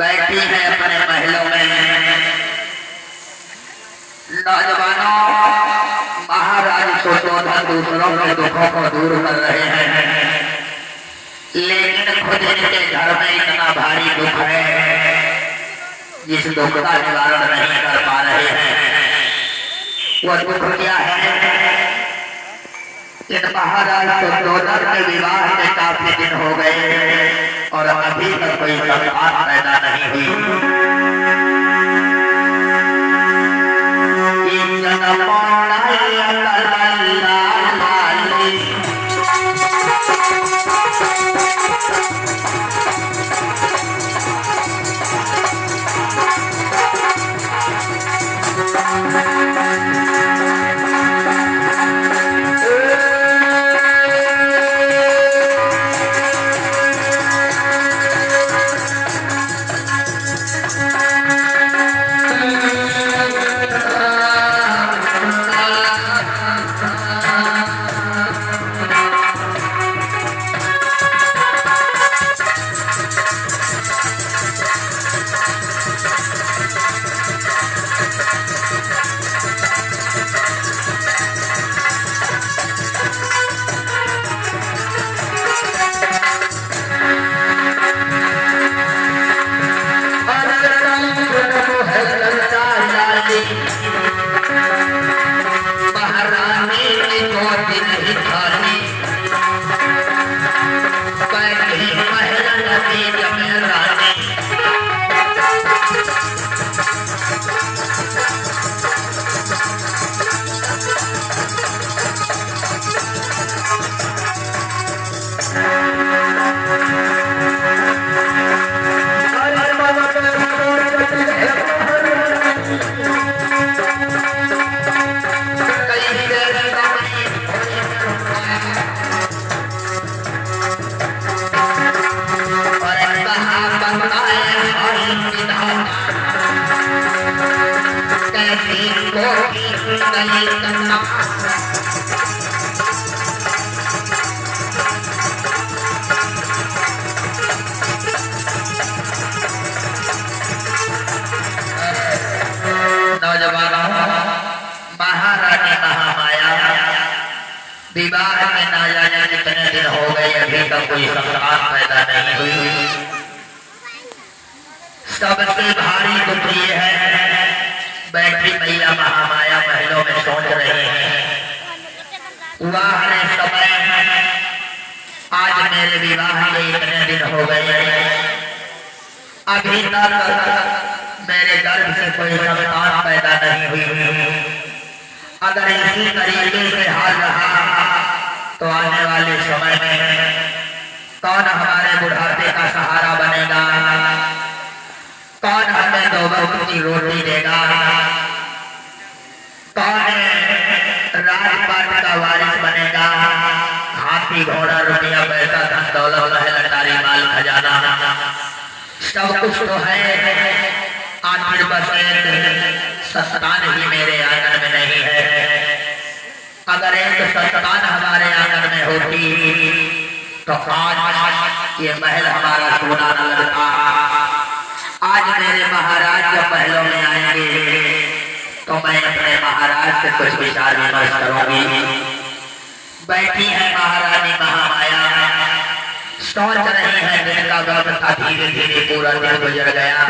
बैठी है अपने महलों में। नौजवानों, महाराज सुशोधन दूसरों के दुखों को दूर कर रहे हैं, लेकिन खुद इनके घर में इतना भारी दुख है जिस दुख का निवारण नहीं कर पा रहे हैं। वह दुख क्या है? इन महाराज सुशोधन के विवाह के काफी दिन हो गए और अभी तक कोई संतान पैदा नहीं हुई। वाली कन्ना नौजवानों, महारानी महामाया विवाह में ना जाने कितने दिन हो गए, अभी तक कोई संतान पैदा नहीं हुई। सबसे भारी दुख ये है, बैठी मैया महामाया महलों में सोच रहे हैं, वाह समय आज मेरे विवाह के इतने दिन हो गए, अभी तक मेरे गर्भ से कोई संतान पैदा नहीं हुई। अगर इसी तरीके से हाल रहा तो आने वाले समय में कौन हमारे बुढ़ापे का सहारा बनेगा, कौन हमें दो वक्त की रोटी देगा, कौन राजपाट का वारिस बनेगा। हाथी घोड़ा रुपया पैसा धन दौलत लटारी माल खजाना सब कुछ तो है, आखिर बस संतान ही मेरे आंगन में नहीं है। अगर एक संतान हमारे आंगन में होती तो आज ये महल हमारा सोना न लगता। आज मेरे महाराज जब महलों में आएंगे तो मैं अपने महाराज से कुछ विचार विमर्श करूंगी। बैठी है महारानी महामाया, सोच रही है, दिन का वक्त था, धीरे धीरे पूरा दिन गुजर गया।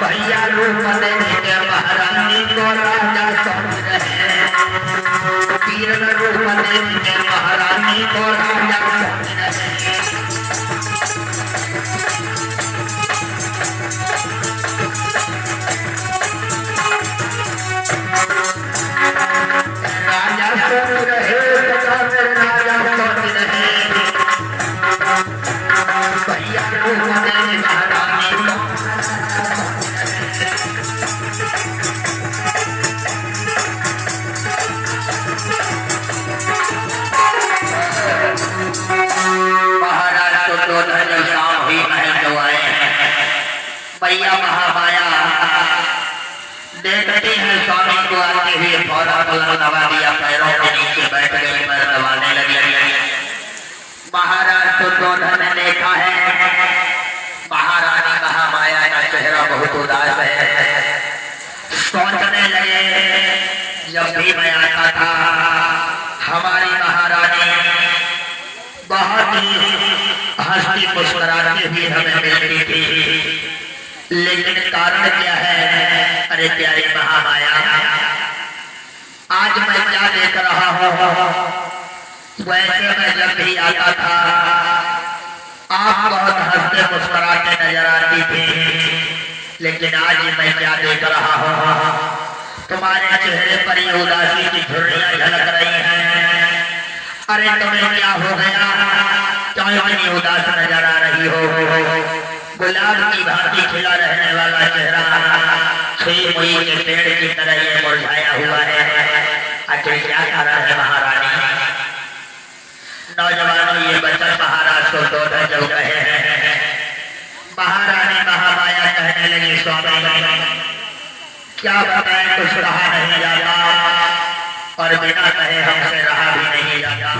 भैया रूप देने महारानी को राजा समझ रहे, पीर रूप देने महारानी को राजा समझ रहे। राजा समझ रहे, राजा समझ रहे, भैया रूप देने महारानी को भैया महामाया देखते हैं स्वामी को आते हुए फौरन पलंग दबा दिया, पैरों के नीचे बैठ गए, पैर दबाने लगे। महाराज सुद्धोधन ने देखा है महारानी महामाया का चेहरा बहुत उदास है। सोचने लगे, जब भी मैं आता था हमारी महारानी बहुत ही हंसती मुस्कुराती हुई हमें मिलती थी, लेकिन कारण क्या है? अरे प्यारी महामाया, आज मैं क्या देख रहा हूँ, वैसे मैं जब भी आता था आप बहुत हंसते मुस्कुराते नजर आती थी, लेकिन आज मैं क्या देख रहा हूँ, तुम्हारे चेहरे पर ये उदासी की झुर्रियां झलक रही हैं। अरे तुम्हें क्या हो गया, क्यों इतनी उदास नजर आ रही हो? गुलाब की भांति खिला रहने वाला चेहरा छुई मुई के पेड़ की तरह ये मुरझाया हुआ है। आखिर क्या कारण है महारानी? नौजवानों ये बच्चा महाराज को दो जो कहे हैं। महारानी महामाया कहने लगी स्वामी क्या बताएं, कुछ रहा नहीं जाता और बिना कहे हमसे रहा भी नहीं जाता।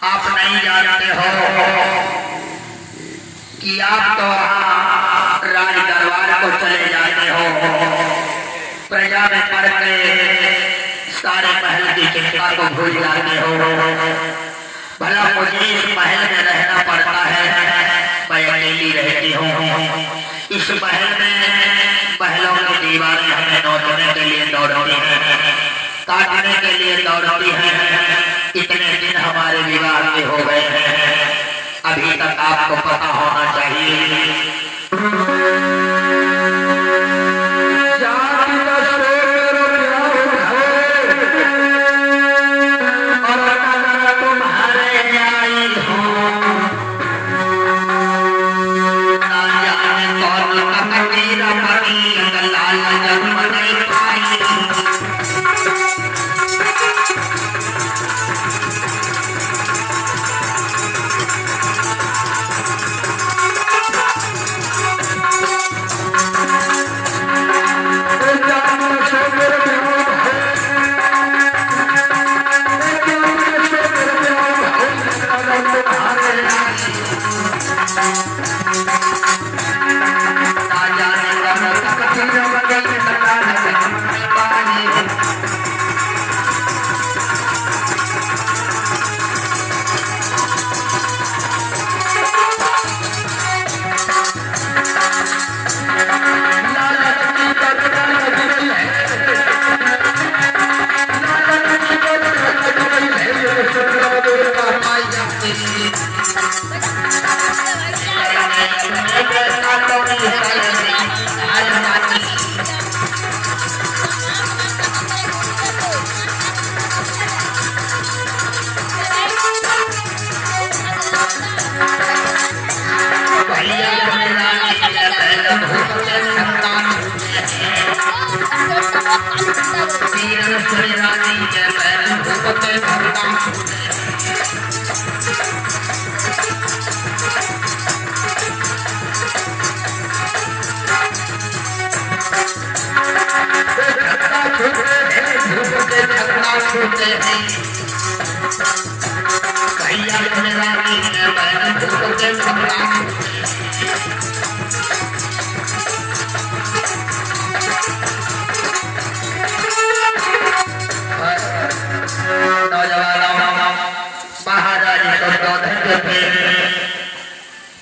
आप नहीं जानते हो कि आप तो राज दरबार को चले जाते हो, प्रजा में पड़ के सारे महल की चिंता को भूल जाते हो। भला मुझे इस महल में रहना पड़ता है, मैं अकेली रहती हूँ। इस महल में महलों की दीवारें हमें नोचने के लिए दौड़ती हैं, काटने के लिए दौड़ती हैं। इतने दिन हमारे विवाह के हो गए हैं, अभी तक आपको पता होना चाहिए।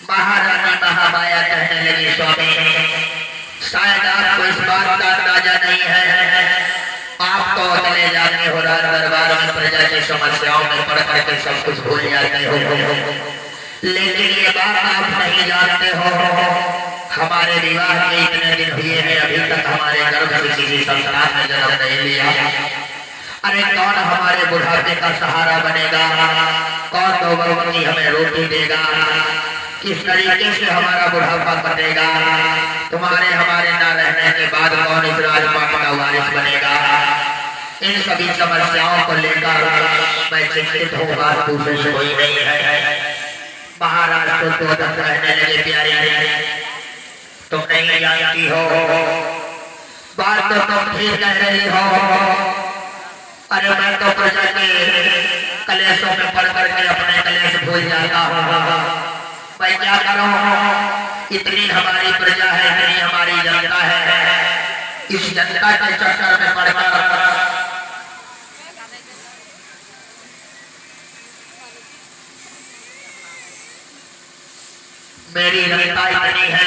महारानी महामाया कहने लगी स्वामी शायद आपको इस बात का अंदाजा नहीं है, आप तो चले जाते हो राज दरबार में, प्रजा की समस्याओं में पड़ करके सब कुछ भूल जाते हो। लेकिन ये बात आप नहीं जानते हो, हमारे विवाह के इतने दिन हुए हैं, अभी तक हमारे गर्भ से किसी संतान ने जन्म नहीं लिया। अरे कौन हमारे बुढ़ापे का सहारा बनेगा, कौन दो वक्त की हमें रोटी देगा, किस तरीके से हमारा बुढ़ापा कटेगा, तुम्हारे हमारे न रहने के बाद कौन इस राजपाट का वारिस बनेगा। इन सभी समस्याओं को लेकर मैं चिंतित हूँ, बात दूसरे से कोई नहीं है। महाराज तो रहने लगे प्यारे, तुम नहीं जानती हो, बात तो तुम ठीक कह रही हो। अरे मैं तो प्रजा के कलेशों में पड़ करके अपने कलेश भूल जाता हूँ। मैं क्या करूँ, इतनी हमारी प्रजा है, इतनी हमारी जनता है, इस जनता के चक्कर में पड़कर मेरी जनता इतनी है,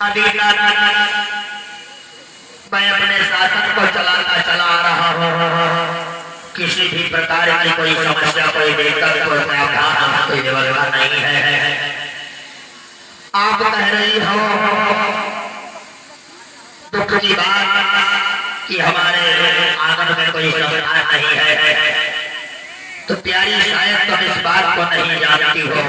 अभी मैं अपने शासन को चलाता चला आ रहा हूँ, किसी भी प्रकार की कोई समस्या, कोई दिक्कत, कोई प्रावधान, कोई व्यवस्था नहीं है। आप कह रही हो दुख की बात कि हमारे आंगन में कोई समाधान नहीं है, तो प्यारी शायद तुम इस बात को नहीं जानती हो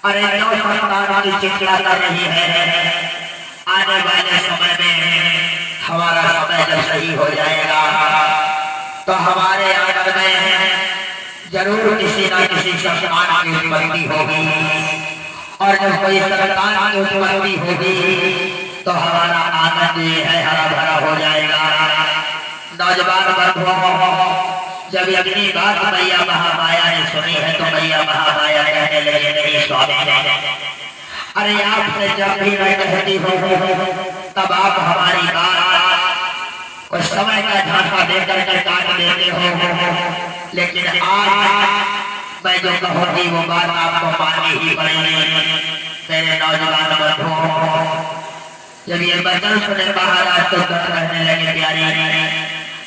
अरे जो सरकार की चिंता कर रही है, आने वाले समय में हमारा समय जब सही हो जाएगा तो हमारे आंगन में जरूर किसी न किसी संतान की उत्पत्ति होगी, और जब कोई संतान की उत्पत्ति होगी तो हमारा आंगन ये है हरा भरा हो जाएगा। नौजवान बंधुओं, जब अपनी बात मैया महामाया ने सुनी है तो मैया महामाया कहने लगे, नहीं स्वामी, अरे आपसे जब भी मैं कहती हूँ तब आप हमारी बात कुछ समय का झांसा देकर के काट देते हो, लेकिन आज मैं जो कहूँगी वो बात आपको माननी ही पड़ेगी। मेरे नौजवान बंधुओं, जब ये बचन सुने महाराज तो कहने लगे, प्यारी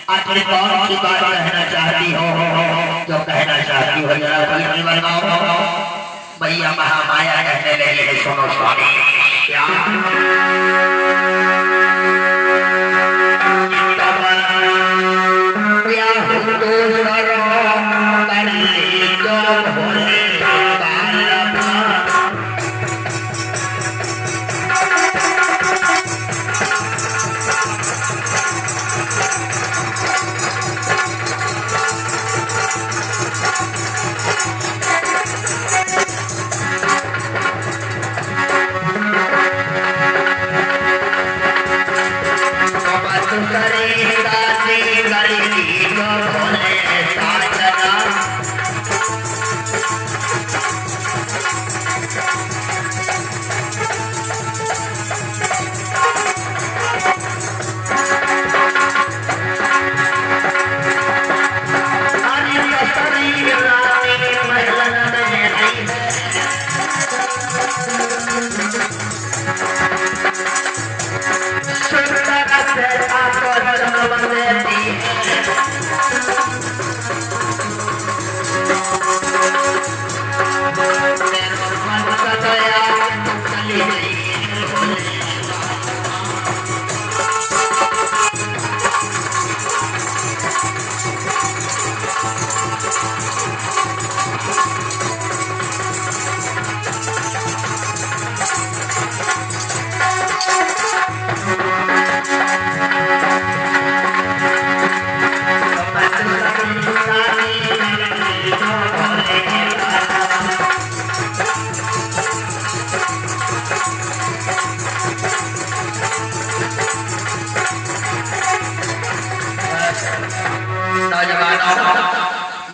आखिर कौन सी बात कहना चाहती हो, जो कहना चाहती हो जरा कोई बताओ। भैया महामाया कहने लगी है, सुनो स्वामी, क्या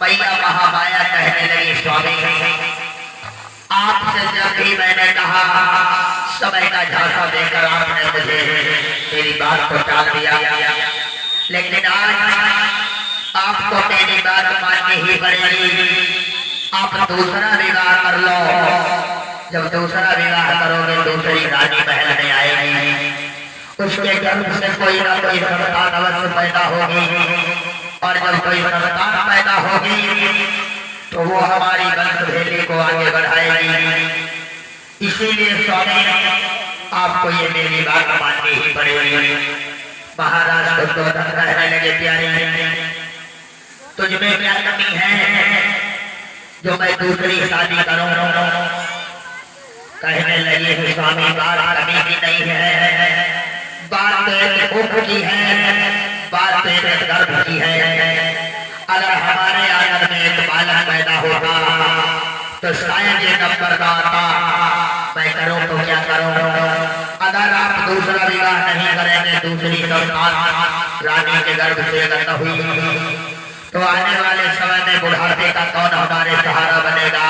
मैया महामाया कहने लगी, स्वामी आपसे जब भी मैंने कहा समय का झांसा देकर आपने मुझे मेरी बात को टाल दिया, लेकिन आज आपको मेरी बात माननी ही पड़ेगी। आप दूसरा विवाह कर लो, जब दूसरा विवाह करोगे दूसरी रानी महल में आएगी, उसके गर्भ से कोई ना कोई संतान अवश्य पैदा होगी। और जब कोई संतान पैदा होगी तो वो हमारी वंश भेदी को आगे बढ़ाएगी। इसीलिए स्वामी आपको ये मेरी बात माननी ही पड़ेगी। महाराज शुद्धोधन कहने लगे, प्यारी तुझ में क्या कमी है जो मैं दूसरी शादी करूं? कहने लगे, स्वामी बात कमी की नहीं है, बात भूख की है, बात गर्भ की है। अगर हमारे आंगन में एक बालक पैदा होगा तो शायद ये नंबर ना आता, मैं करूं तो क्या करूं? अगर आप दूसरा विवाह नहीं करेंगे, दूसरी संतान रानी के गर्भ से अगर न हुई तो आने वाले समय में बुढ़ापे का कौन हमारे सहारा बनेगा?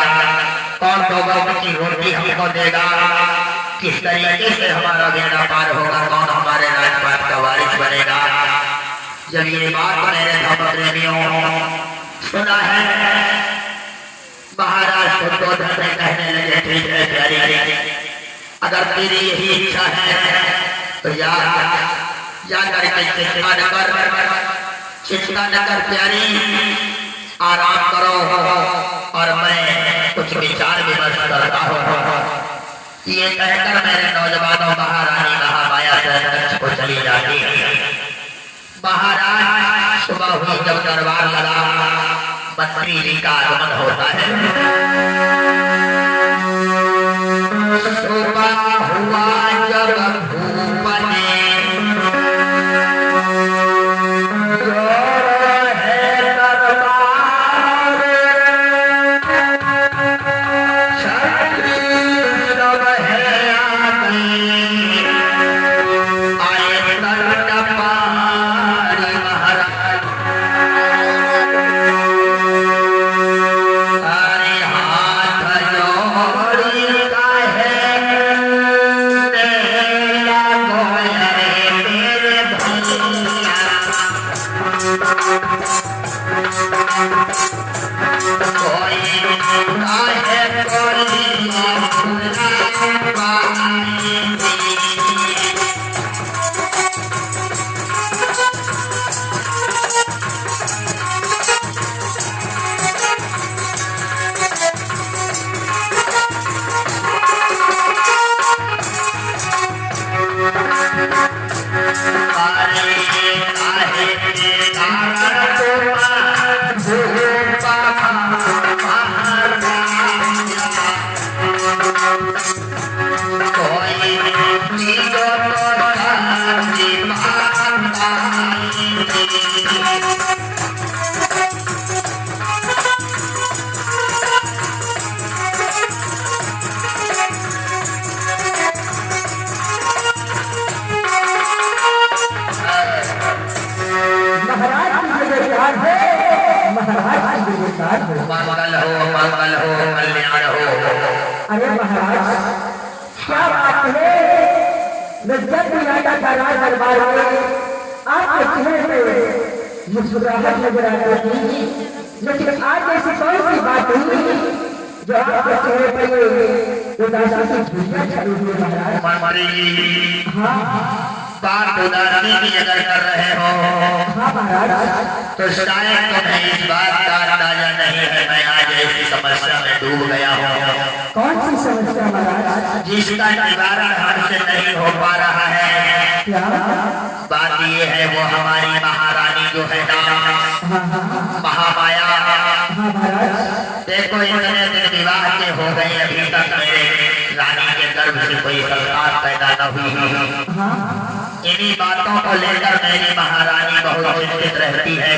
कौन लोगों की रोटी हमको देगा? किस तरीके से हमारा बेड़ा पार होगा? कौन हमारे राजपाट का वारिस बनेगा? जब ये बात मेरे धर्म प्रेमियों सुना है, महाराज शुद्धोधन ने कहने लगे, ठीक है प्यारी, अगर तेरी यही इच्छा है तो जाकर के चिंता न कर प्यारी, आराम करो और मैं कुछ विचार विमर्श करता हूँ। ये कहकर मेरे नौजवानों महारानी महामाया से को चली जाती है। महाराज सुबह हुई जब दरबार लगा, मंत्री जी का आगमन होता है। सुबह हुआ जब भूप ने मंगल हो कल्याण हो। अरे महाराज क्या बात है, मैं जब भी आता था राज दरबार में आपके चेहरे पे मुस्कुराहट नजर आती थी, लेकिन आज ऐसी कौन सी बात हुई जो आपके चेहरे पर उदासी से झुर्रियां छड़ी हुई? महाराज हाँ बात उदासी की अगर कर रहे हो हाँ महाराज, तो शायद तुम्हें इस बात का अंदाजा नहीं है, मैं आज ऐसी समस्या में डूब गया हूँ। कौन सी समस्या महाराज? जिसका निवारण हमसे नहीं हो पा रहा है। क्या बात ये है, वो हमारी महारानी जो है ना, महामाया, देखो इतने दिन विवाह के हो गए, अभी तक मेरे रानी के गर्भ से कोई संतान पैदा न हुई। इन्हीं बातों को लेकर मेरी महारानी बहुत चिंतित रहती है।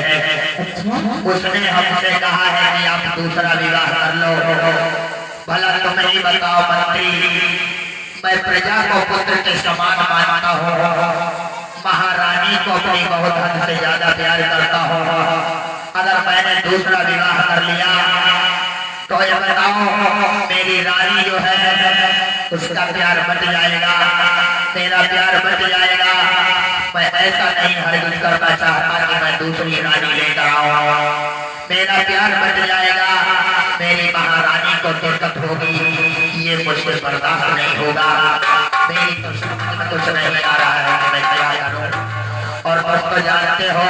उसने हमसे कहा है कि आप दूसरा विवाह कर लो। भला तुम ही बताओ मंत्री, मैं प्रजा को पुत्र के समान मानता हूँ, महारानी को अपनी बहुत हद से ज्यादा प्यार करता हूँ। अगर मैंने दूसरा विवाह कर लिया तो ये बताओ मेरी रानी जो है उसका प्यार बच जाएगा, मेरा प्यार बच जाएगा। मैं ऐसा नहीं हरगिज करना चाहता कि मैं दूसरी रानी लेकर आऊं। मेरा प्यार बच जाएगा, मेरी महारानी को दिक्कत होगी, ये मुझसे बर्दाश्त नहीं होगा। मेरी तो समझ में कुछ नहीं आ रहा है, मैं क्या करूं। और दोस्तों जानते हो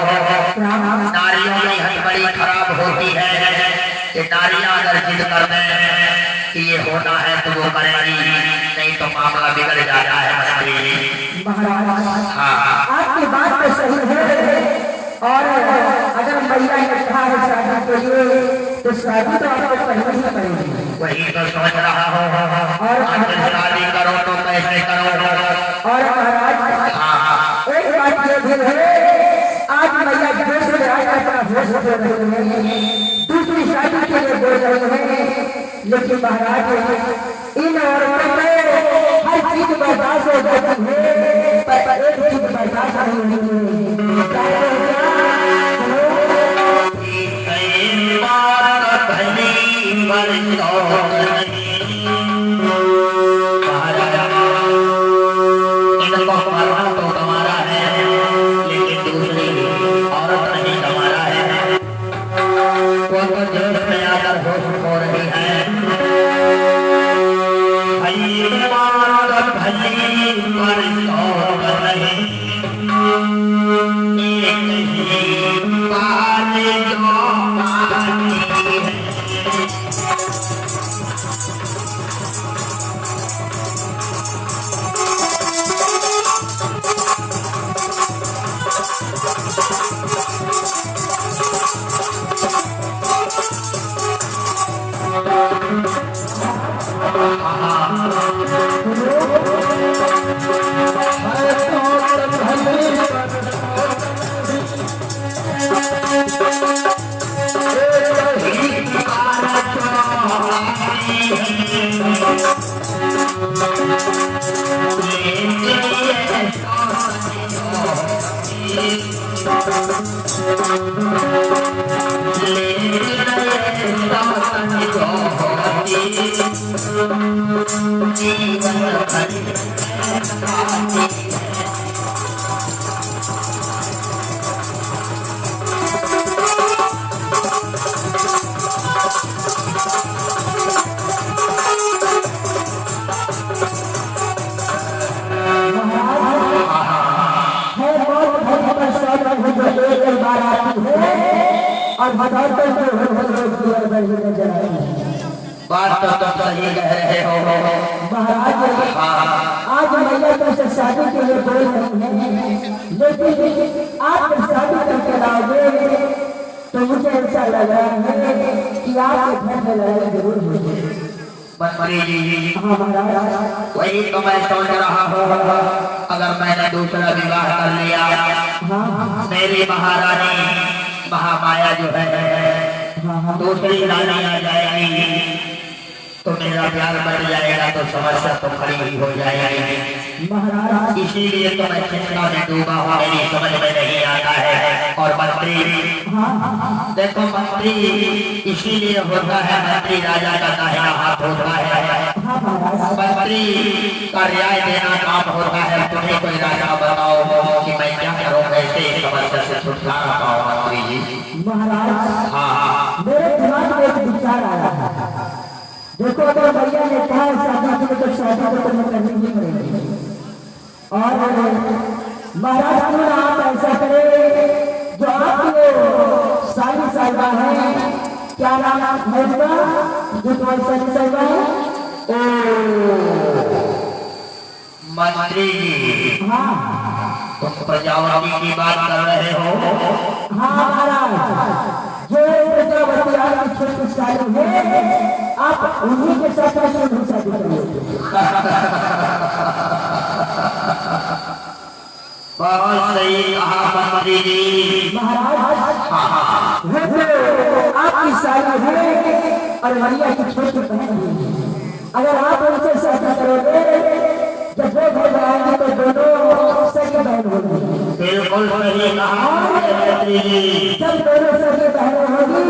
नारियों की हद बड़ी खराब होती है कि नारियां अगर जिद कर दें कि ये होना है तो वो करेंगी, नहीं तो मामला बिगड़ जाता है मंत्री। महाराज हाँ आपकी बात तो सही है, और अगर मैया ने कहा है शादी के लिए तो शादी तो आपको करनी ही पड़ेगी। वही तो सोच रहा हूँ, और शादी करो तो कैसे करो। और महाराज एक बात ये भी है, आज मैया देश में आकर अपना होश खो रहे हैं, दूसरी शादी के लिए बोल रहे हैं, लेकिन महाराज इन औरतों में हर चीज बर्दाश्त हो जाती है, पर एक चीज बर्दाश्त नहीं होती है। इनको मरना तो तुम्हारा है, लेकिन दूसरी औरत नहीं तुम्हारा है। वो तो जोश में आकर होश खो रही है। भली बात भली पर शौक नहीं, एक ही बात जो मानी है। और बताते बात तो तुम सही कह रहे हो महाराज। आज मैया तो शादी के लिए बोल रही है, लेकिन आप शादी करके लाओगे तो मुझे ऐसा लग रहा है कि आपके घर में लड़ाई जरूर होगी। मंत्री जी हाँ महाराज, वही तो मैं सोच रहा हूँ, अगर मैंने दूसरा विवाह कर लिया, मेरी महारानी महामाया जो है दूसरी रानी आ जाएगी तो मेरा प्यार बढ़ जाएगा, तो समस्या तो खड़ी ही हो जाएगी महाराज। इसीलिए तो मैं चिंता में डूबा हूँ, मेरी समझ में नहीं आता है। और मंत्री देखो मंत्री इसीलिए होता है, मंत्री राजा का दाहिना हाथ होता है, मंत्री का न्याय देना काम होता है। तुम्हें कोई राजा बताओ कि मैं क्या करूँ, कैसे समस्या से छुटकारा पाऊँ मंत्री जी। महाराज हाँ मेरे दिमाग में एक विचार आया है। देखो अगर भैया ने कहा शादी के तो शादी को तुम्हें करनी ही पड़ेगी, और महाराज क्यों ना आप ऐसा करें, जो आपके सारी साहिबा है, क्या नाम है उसका, जो तुम्हारी सारी साहिबा है, मंत्री जी हाँ तुम प्रजावती की बात कर रहे हो। हाँ महाराज, जो प्रजावती आपकी छोटी साली है, आप उन्हीं के साथ नहीं शादी करिए। बहुत सही कहा मंत्री जी। महाराज आपकी साली है और मैया की छोटी बहन है, अगर आप उनसे शादी करोगे जब वो घर जाएंगे तो दोनों सगे बहन होंगे। बिल्कुल सही कहा मंत्री जी। जब दोनों सगे बहन होगी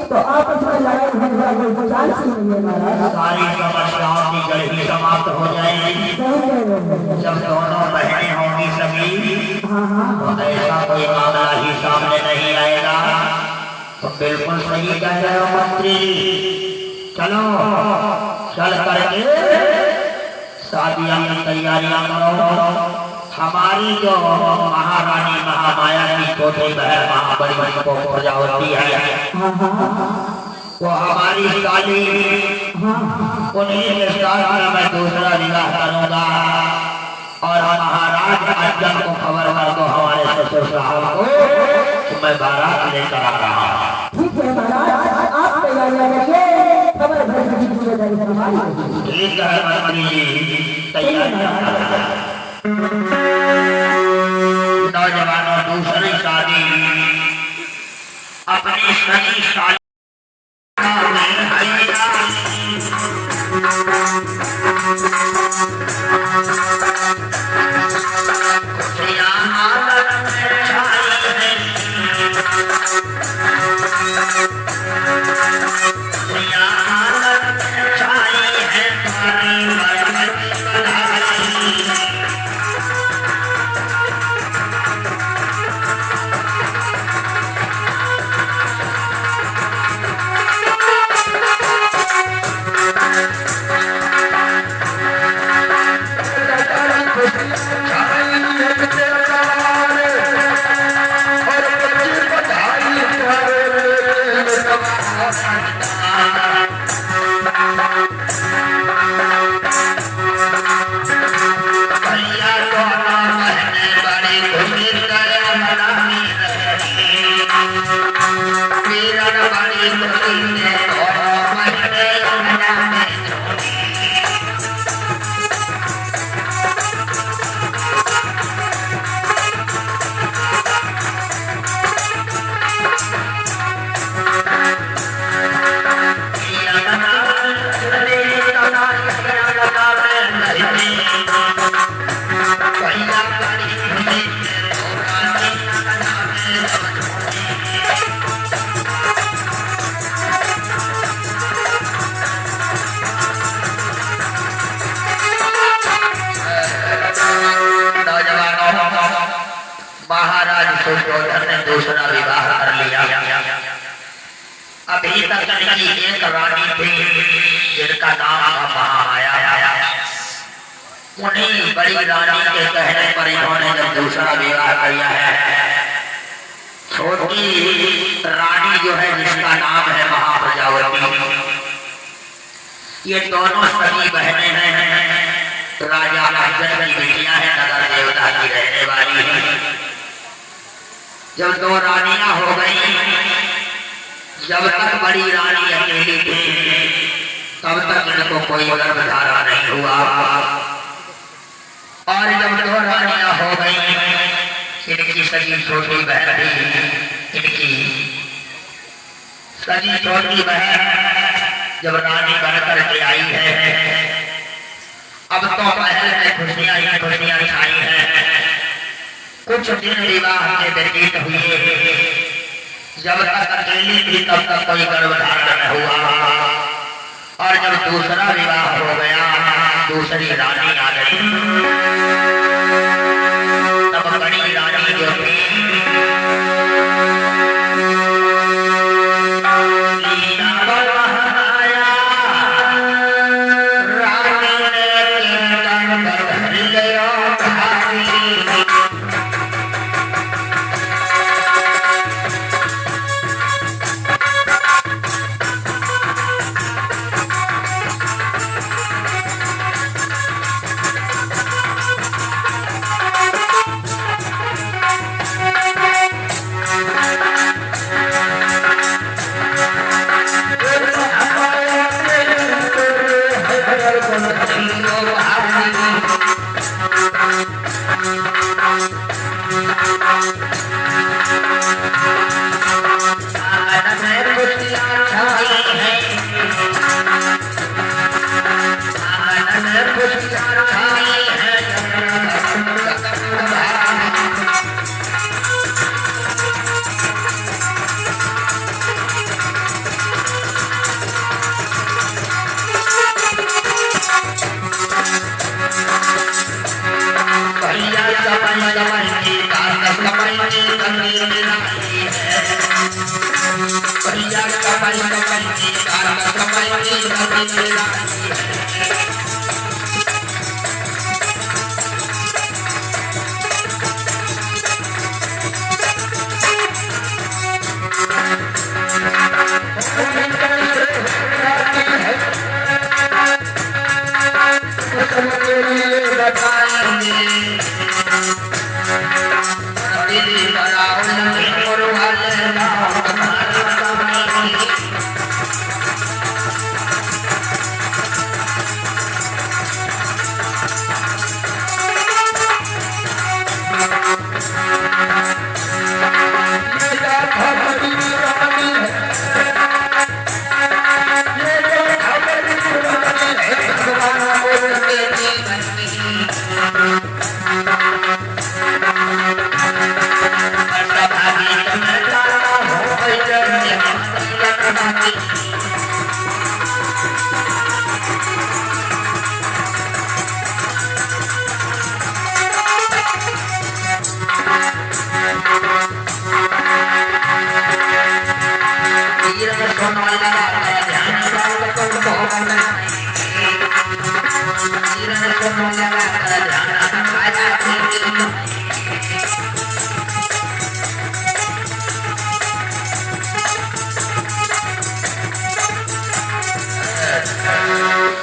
तो आपस में लड़ाई झगड़ा कोई चांस ही नहीं है महाराज। सारी समस्याओं की जड़ ही समाप्त हो जाएगी जब दोनों बहनें होंगी सभी, तो ऐसा कोई मामला ही सामने नहीं आएगा। तो बिल्कुल सही कह रहे हो मंत्री। चलो चल करके शादियां की तैयारियां करो, हमारी जो महारानी महामाया की छोटी बहन महाबली को प्रजावती है, वो हमारी साली, उन्हीं के साथ मैं दूसरा विवाह करूंगा। और महाराज अर्जुन को खबर कर दो हमारे ससुर साहब को कि मैं बारात लेकर आ रहा हूँ। ठीक है महाराज, आप तैयारियां रखिए, खबर भेज दीजिए। ठीक है मंत्री जी, तैयारियां। नौजवानों, दूसरी शादी अपनी सगी शादी महाराज सुशोधन ने दूसरा विवाह कर लिया। अभी तक इनकी एक रानी थी जिनका नाम था महामाया। उन्हीं बड़ी रानी के कहने पर इन्होंने जब दूसरा विवाह किया है, छोटी रानी जो है जिसका नाम है महाप्रजावती, ये दोनों सगी बहनें हैं, राजा अर्जुन की बेटियां हैं, नगर देवता की रहने वाली हैं। जब दो रानियां हो गई, जब तक बड़ी रानी अकेली थी तब तक इनको कोई गर्भधारा नहीं हुआ, और जब दो रानियां हो गई, इनकी सगी छोटी बहन थी, इनकी सगी छोटी बहन जब रानी बनकर के आई है, अब तो महल में खुशियां ही खुशियां छाई हैं। कुछ दिन विवाह के व्यतीत हुए, जब तक अकेली थी तब तक कोई गर्भधारण न हुआ, और जब दूसरा विवाह हो गया, दूसरी रानी आ गई, तब बड़ी रानी जो थी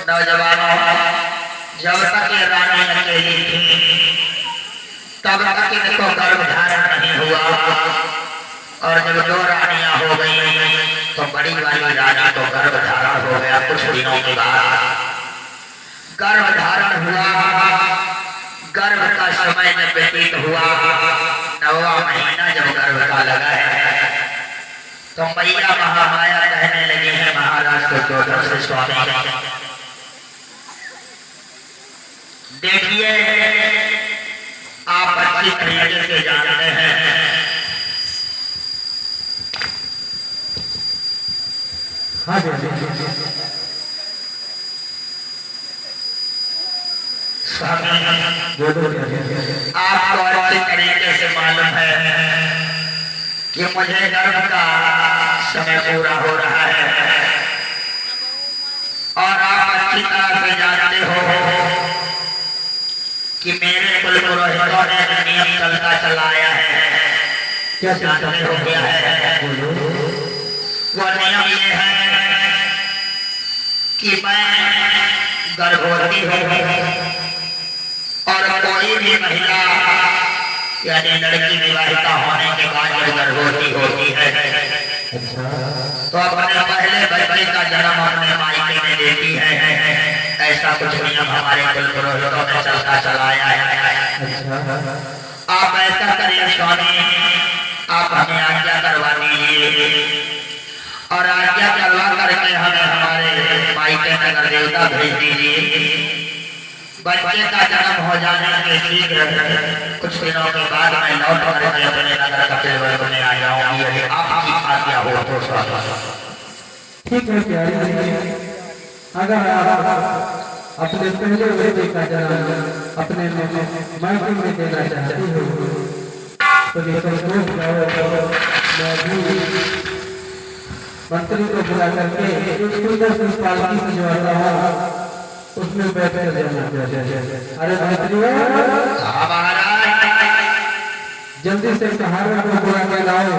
नौजवानों, जब तक ये रानी अकेली थी तब तक इनको गर्भ धारण नहीं हुआ, और जब दो रानियां हो गई तो बड़ी वाली रानी को गर्भ धारण हो गया। कुछ दिनों के बाद गर्भ धारण हुआ। गर्भ का समय जब व्यतीत हुआ, 9वां महीना जब गर्भ का लगा है, तो मैया महामाया कहने लगी है महाराज को जोधर से स्वामी, देखिए आप अच्छी तरीके से जानते हैं हाँ जी आपको अच्छी तरीके से मालूम है कि मुझे गर्भ का समय पूरा हो रहा है, और आप अच्छी तरह से जानते हो कि मेरे कुल पुरोहितों ने नियम चलता चला आया है। क्या जानते हो क्या है? वो नियम ये है कि मैं गर्भवती हूँ, और कोई भी महिला यानी लड़की विवाहिता होने के बाद जब गर्भवती होती है तो अपने पहले बच्चे का जन्म अपने मायके में देती है। ऐसा कुछ नियम हमारे कुल पुरोहितों ने चलता चलाया है। आप ऐसा करिए स्वामी, आप हमें आज्ञा करवा दीजिए, और आज्ञा करवा करके हमें हमारे मायके नगर देवता भेज दीजिए। बच्चे का जन्म हो जाने के शीघ्र कुछ दिनों के बाद मैं लौट करके अपने नगर कपिलवस्तु में आ जाऊंगी, यदि आपकी आज्ञा हो तो स्वामी। ठीक है प्यारी, अगर आप अपने पहले बच्चे का जन्म अपने मायके में देना चाहती हो तो ये संतोष करो, मैं भी मंत्री को बुला करके एक सुंदर सी पालकी भिजवाता हूँ, उसमें बैठ कर जाना। अरे मंत्री जल्दी से सहारा को बुला के लाओ।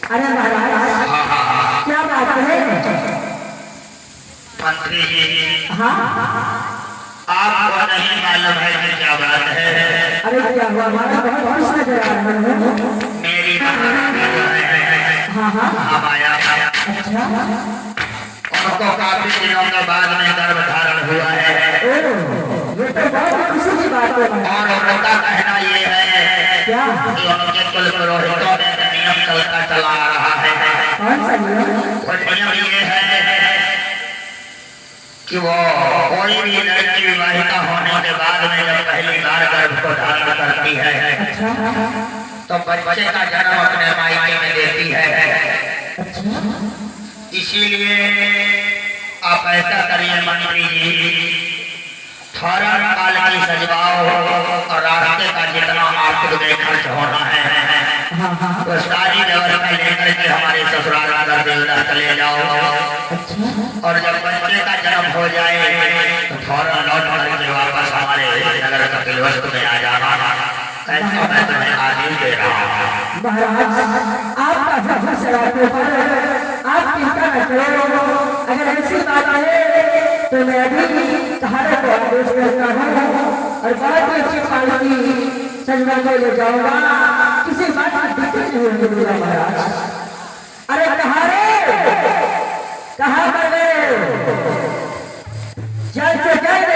अरे महाराज क्या बात है? मंत्री जी, हाँ आपको नहीं मालूम है कि क्या बात है? अरे क्या हुआ? हमारा बहुत खुश नजर आ रहा है। मेरी हाँ माया, अच्छा, उनको काफी दिनों के बाद में गर्भ धारण हुआ है, ये तो बहुत खुशी की बात है। और उनका कहना ये है क्या? कि उनके कुल पुरोहितों ने नियम चलता चला आ रहा है। कौन सा नियम? और नियम ये है कि वो कोई भी लड़की विवाहिता होने के बाद में जब पहली बार गर्भ को धारण करती है अच्छा, तो बच्चे का जन्म अपने मायके में देती है। अच्छा, इसीलिए आप ऐसा करिए मंत्री जी, फौरन काल की सजवाओ, और रास्ते का जितना आर्थिक खर्च होना है वो सारी व्यवस्था लेकर के हमारे ससुराल नगर देवता चले जाओ, और जब बच्चे का जन्म हो जाए तो फौरन लौट करके वापस हमारे नगर कपिलवस्तु में आ जाना। ऐसा मैं तुम्हें आदेश दे रहा हूँ। महाराज आपका आप चिंता न करो, अगर ऐसी बात है तो मैं अभी सहारा को आदेश करता हूँ और बहुत ही अच्छी पालकी सजवा को ले जाऊंगा, किसी बात की दिक्कत नहीं होगी दुर्गा महाराज। अरे कहाँ पर गए? जल्द से जल्द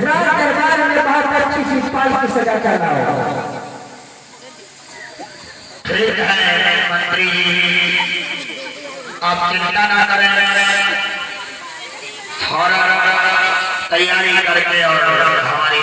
राज दरबार में बहुत अच्छी सी पालकी सजा करना होगा। ठीक है मंत्री, आप चिंता ना करें, थोड़ा तैयारी करके और हमारी